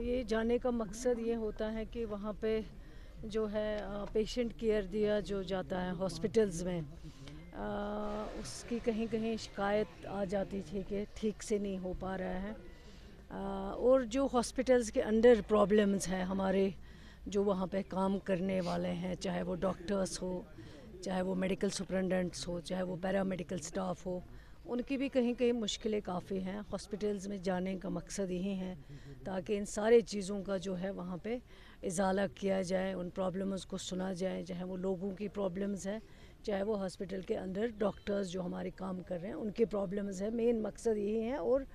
ये जाने का मकसद ये होता है कि वहाँ पे जो है पेशेंट केयर दिया जो जाता है हॉस्पिटल्स में, उसकी कहीं कहीं शिकायत आ जाती थी कि ठीक से नहीं हो पा रहा है। और जो हॉस्पिटल्स के अंडर प्रॉब्लम्स हैं हमारे जो वहाँ पे काम करने वाले हैं, चाहे वो डॉक्टर्स हो, चाहे वो मेडिकल सुपरिटेंडेंट्स हो, चाहे वो पैरामेडिकल स्टाफ हो, उनकी भी कहीं कहीं मुश्किलें काफ़ी हैं। हॉस्पिटल्स में जाने का मकसद यही है ताकि इन सारे चीज़ों का जो है वहाँ पे इजाला किया जाए, उन प्रॉब्लम्स को सुना जाए, चाहे वो लोगों की प्रॉब्लम्स है, चाहे वो हॉस्पिटल के अंदर डॉक्टर्स जो हमारे काम कर रहे हैं उनके प्रॉब्लम्स है। मेन मकसद यही है। और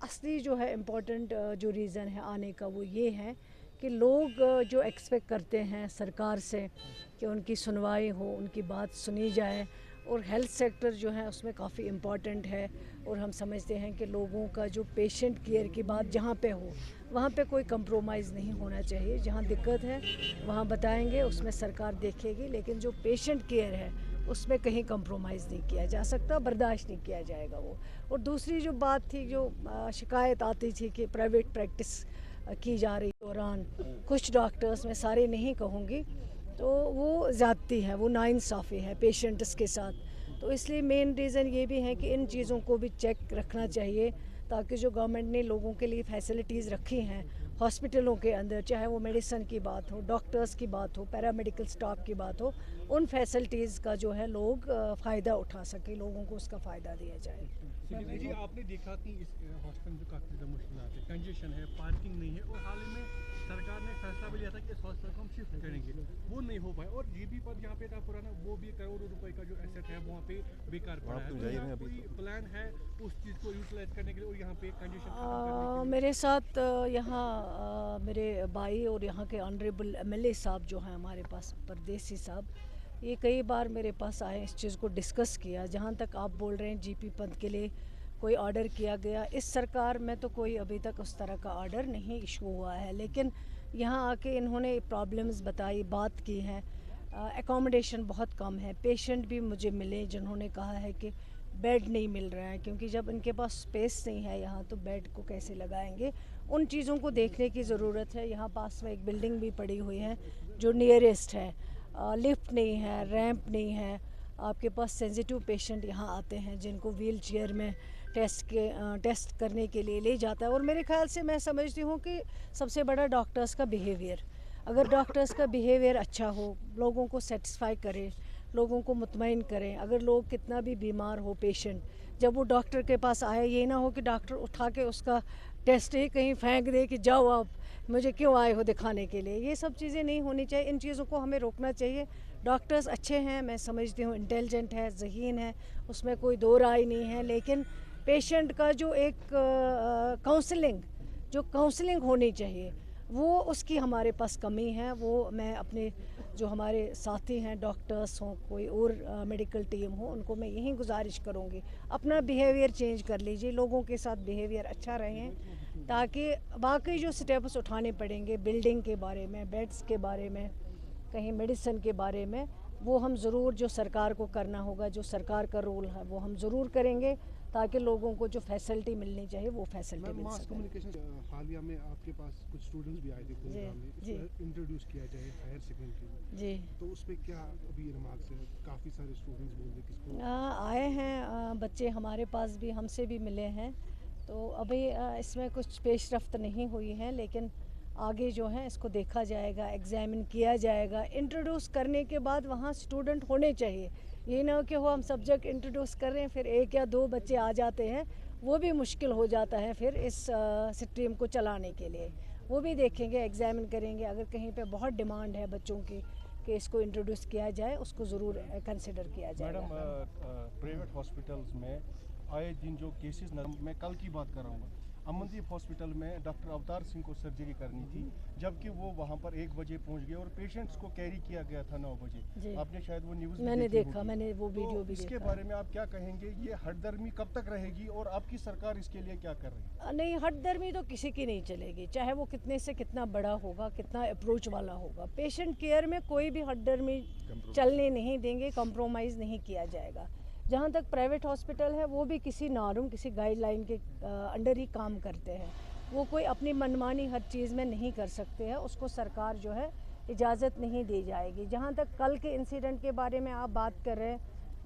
असली जो है इम्पॉर्टेंट जो रीज़न है आने का वो ये है कि लोग जो एक्सपेक्ट करते हैं सरकार से कि उनकी सुनवाई हो, उनकी बात सुनी जाए। और हेल्थ सेक्टर जो है उसमें काफ़ी इम्पॉर्टेंट है। और हम समझते हैं कि लोगों का जो पेशेंट केयर की बात जहाँ पे हो वहाँ पे कोई कंप्रोमाइज़ नहीं होना चाहिए। जहाँ दिक्कत है वहाँ बताएंगे, उसमें सरकार देखेगी, लेकिन जो पेशेंट केयर है उसमें कहीं कंप्रोमाइज़ नहीं किया जा सकता, बर्दाश्त नहीं किया जाएगा वो। और दूसरी जो बात थी, जो शिकायत आती थी कि प्राइवेट प्रैक्टिस की जा रही दौरान कुछ डॉक्टर्स, मैं सारे नहीं कहूँगी, तो वो ज़्यादती है, वो नाइंसाफ़ी है पेशेंट्स के साथ। तो इसलिए मेन रीज़न ये भी है कि इन चीज़ों को भी चेक रखना चाहिए ताकि जो गवर्नमेंट ने लोगों के लिए फैसिलिटीज़ रखी हैं हॉस्पिटलों के अंदर, चाहे वो मेडिसिन की बात हो, डॉक्टर्स की बात हो, पैरामेडिकल स्टाफ की बात हो, उन फैसिलिटीज़ का जो है लोग फ़ायदा उठा सके, लोगों को उसका फ़ायदा दिया जाए। जी, आपने देखा कि इस हॉस्पिटल में काफ़ी ज़्यादा मुश्किलात है, कंजेशन है, पार्किंग नहीं है, और हाल ही में सरकार ने फैसला भी लिया था कि इस हॉस्पिटल को हम शिफ्ट करेंगे, वो नहीं हो पाया। और जीबी पर जहाँ पे था पुराना, वो भी करोड़ों रुपए का जो एसेट है वहाँ पे बेकार पड़ा है। तो यहाँ कोई प्लान है उस चीज़ को यूटिलाइज करने के लिए और यहाँ पे कंजेशन खत्म करने के लिए? मेरे साथ यहाँ मेरे भाई और यहाँ के ऑनरेबल एमएलए साहब जो हैं हमारे पास, परदेसी साहब, ये कई बार मेरे पास आए, इस चीज़ को डिस्कस किया। जहाँ तक आप बोल रहे हैं जीपी पंथ के लिए कोई ऑर्डर किया गया, इस सरकार में तो कोई अभी तक उस तरह का ऑर्डर नहीं इशू हुआ है। लेकिन यहाँ आके इन्होंने प्रॉब्लम्स बताई, बात की है। एकोमोडेशन बहुत कम है। पेशेंट भी मुझे मिले जिन्होंने कहा है कि बेड नहीं मिल रहा है, क्योंकि जब इनके पास स्पेस नहीं है यहाँ तो बेड को कैसे लगाएंगे। उन चीज़ों को देखने की ज़रूरत है। यहाँ पास में एक बिल्डिंग भी पड़ी हुई है जो नियरेस्ट है, लिफ्ट नहीं है, रैंप नहीं है। आपके पास सेंसिटिव पेशेंट यहाँ आते हैं जिनको व्हील चेयर में टेस्ट करने के लिए ले जाता है। और मेरे ख्याल से मैं समझती हूँ कि सबसे बड़ा डॉक्टर्स का बिहेवियर, अगर डॉक्टर्स का बिहेवियर अच्छा हो, लोगों को सेटिस्फाई करे, लोगों को मुतमईन करें। अगर लोग कितना भी बीमार हो पेशेंट, जब वो डॉक्टर के पास आए, ये ना हो कि डॉक्टर उठा के उसका टेस्ट ही कहीं फेंक दे कि जाओ आप, मुझे क्यों आए हो दिखाने के लिए। ये सब चीज़ें नहीं होनी चाहिए, इन चीज़ों को हमें रोकना चाहिए। डॉक्टर्स अच्छे हैं, मैं समझती हूँ इंटेलिजेंट है, ज़हीन है, उसमें कोई दो राय नहीं है। लेकिन पेशेंट का जो एक काउंसलिंग होनी चाहिए, वो उसकी हमारे पास कमी है। वो मैं अपने जो हमारे साथी हैं, डॉक्टर्स हों, कोई और मेडिकल टीम हो, उनको मैं यही गुजारिश करूँगी, अपना बिहेवियर चेंज कर लीजिए, लोगों के साथ बिहेवियर अच्छा रहें, ताकि बाकी जो स्टेप्स उठाने पड़ेंगे बिल्डिंग के बारे में, बेड्स के बारे में, कहीं मेडिसिन के बारे में, वो हम ज़रूर, जो सरकार को करना होगा, जो सरकार का रोल है वो हम ज़रूर करेंगे, ताकि लोगों को जो फैसिलिटी मिलनी चाहिए वो फैसिलिटी मिल मास सके। कम्युनिकेशन हालिया में आपके पास कुछ स्टूडेंट्स भी आए थे कुलगाम में, जी इंट्रोड्यूस किया जाए हायर सेकेंडरी में, जी तो उस पर क्या अभी रिमार्क्स है? काफ़ी सारे स्टूडेंट्स बोल रहे किसको आए हैं बच्चे हमारे पास भी, हमसे भी मिले हैं। तो अभी इसमें कुछ पेशरफ्त नहीं हुई है, लेकिन आगे जो है इसको देखा जाएगा, एग्जामिन किया जाएगा। इंट्रोड्यूस करने के बाद वहाँ स्टूडेंट होने चाहिए, ये ना कि हो हम सब्जेक्ट इंट्रोड्यूस कर रहे हैं फिर एक या दो बच्चे आ जाते हैं, वो भी मुश्किल हो जाता है फिर इस स्ट्रीम को चलाने के लिए। वो भी देखेंगे, एग्जामिन करेंगे। अगर कहीं पे बहुत डिमांड है बच्चों की कि इसको इंट्रोड्यूस किया जाए, उसको ज़रूर कंसिडर किया जाएगा। मैडम, प्राइवेट हॉस्पिटल्स में आए दिन जो केसेस, मैं कल की बात कर रहा हूँ, अमनदीप हॉस्पिटल में डॉक्टर अवतार सिंह को सर्जरी करनी थी, जबकि वो वहाँ पर 1 बजे पहुँच गए और पेशेंट्स को कैरी किया गया था 9 बजे। आपने शायद वो न्यूज़ मैंने देखा, मैंने वो वीडियो भी इसके देखा। बारे में आप क्या कहेंगे? ये हठधर्मी कब तक रहेगी और आपकी सरकार इसके लिए क्या कर रही है? नहीं, हठधर्मी तो किसी की नहीं चलेगी, चाहे वो कितने से कितना बड़ा होगा, कितना अप्रोच वाला होगा। पेशेंट केयर में कोई भी हठधर्मी चलने नहीं देंगे, कंप्रोमाइज़ नहीं किया जाएगा। जहाँ तक प्राइवेट हॉस्पिटल है वो भी किसी नॉर्म, किसी गाइडलाइन के अंडर ही काम करते हैं। वो कोई अपनी मनमानी हर चीज़ में नहीं कर सकते हैं, उसको सरकार जो है इजाज़त नहीं दी जाएगी। जहाँ तक कल के इंसिडेंट के बारे में आप बात कर रहे हैं,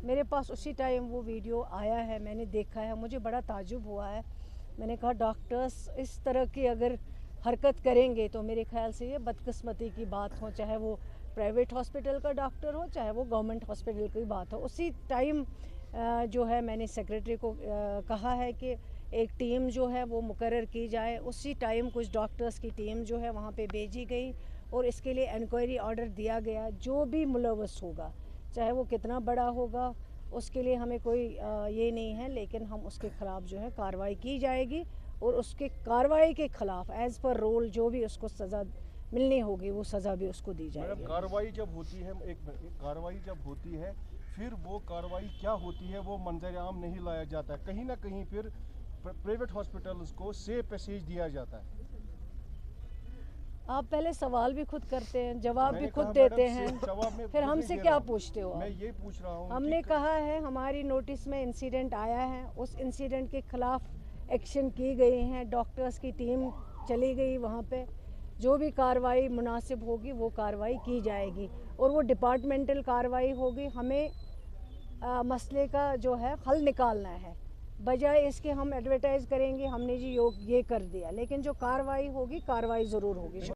मेरे पास उसी टाइम वो वीडियो आया है, मैंने देखा है, मुझे बड़ा ताजुब हुआ है। मैंने कहा डॉक्टर्स इस तरह की अगर हरकत करेंगे तो मेरे ख्याल से ये बदकिस्मती की बात हो, चाहे वो प्राइवेट हॉस्पिटल का डॉक्टर हो, चाहे वो गवर्नमेंट हॉस्पिटल की बात हो। उसी टाइम जो है मैंने सेक्रेटरी को कहा है कि एक टीम जो है वो मुकर्रर की जाए। उसी टाइम कुछ डॉक्टर्स की टीम जो है वहाँ पे भेजी गई और इसके लिए इंक्वायरी ऑर्डर दिया गया। जो भी मुलव्वस होगा, चाहे वो कितना बड़ा होगा, उसके लिए हमें कोई ये नहीं है, लेकिन हम उसके ख़िलाफ़ जो है कार्रवाई की जाएगी और उसके कार्रवाई के ख़िलाफ़ एज़ पर रोल जो भी उसको सज़ा मिलनी होगी वो सज़ा भी उसको दी जाएगी। मैडम कार्रवाई जब होती है, एक कार्रवाई जब होती है, फिर वो कार्रवाई क्या होती है वो मंजर आम नहीं लाया जाता है। कहीं ना कहीं फिर प्राइवेट हॉस्पिटल्स को सेफ पैसेज दिया जाता है। आप पहले सवाल भी खुद करते हैं, जवाब भी मैंने खुद कहा, देते मैडम, हैं, जवाब मैं फिर खुद हमसे नहीं दे क्या रहा हूं। पूछते हो मैं आप? ये पूछ रहा हूँ हमने कि कहा है हमारी नोटिस में इंसिडेंट आया है, उस इंसिडेंट के ख़िलाफ़ एक्शन की गई हैं, डॉक्टर्स की टीम चली गई वहाँ पे। जो भी कार्रवाई मुनासिब होगी वो कार्रवाई की जाएगी और वो डिपार्टमेंटल कार्रवाई होगी। हमें मसले का जो है हल निकालना है, बजाय इसके हम एडवर्टाइज़ करेंगे हमने जी ये कर दिया, लेकिन जो कार्रवाई होगी कार्रवाई ज़रूर होगी।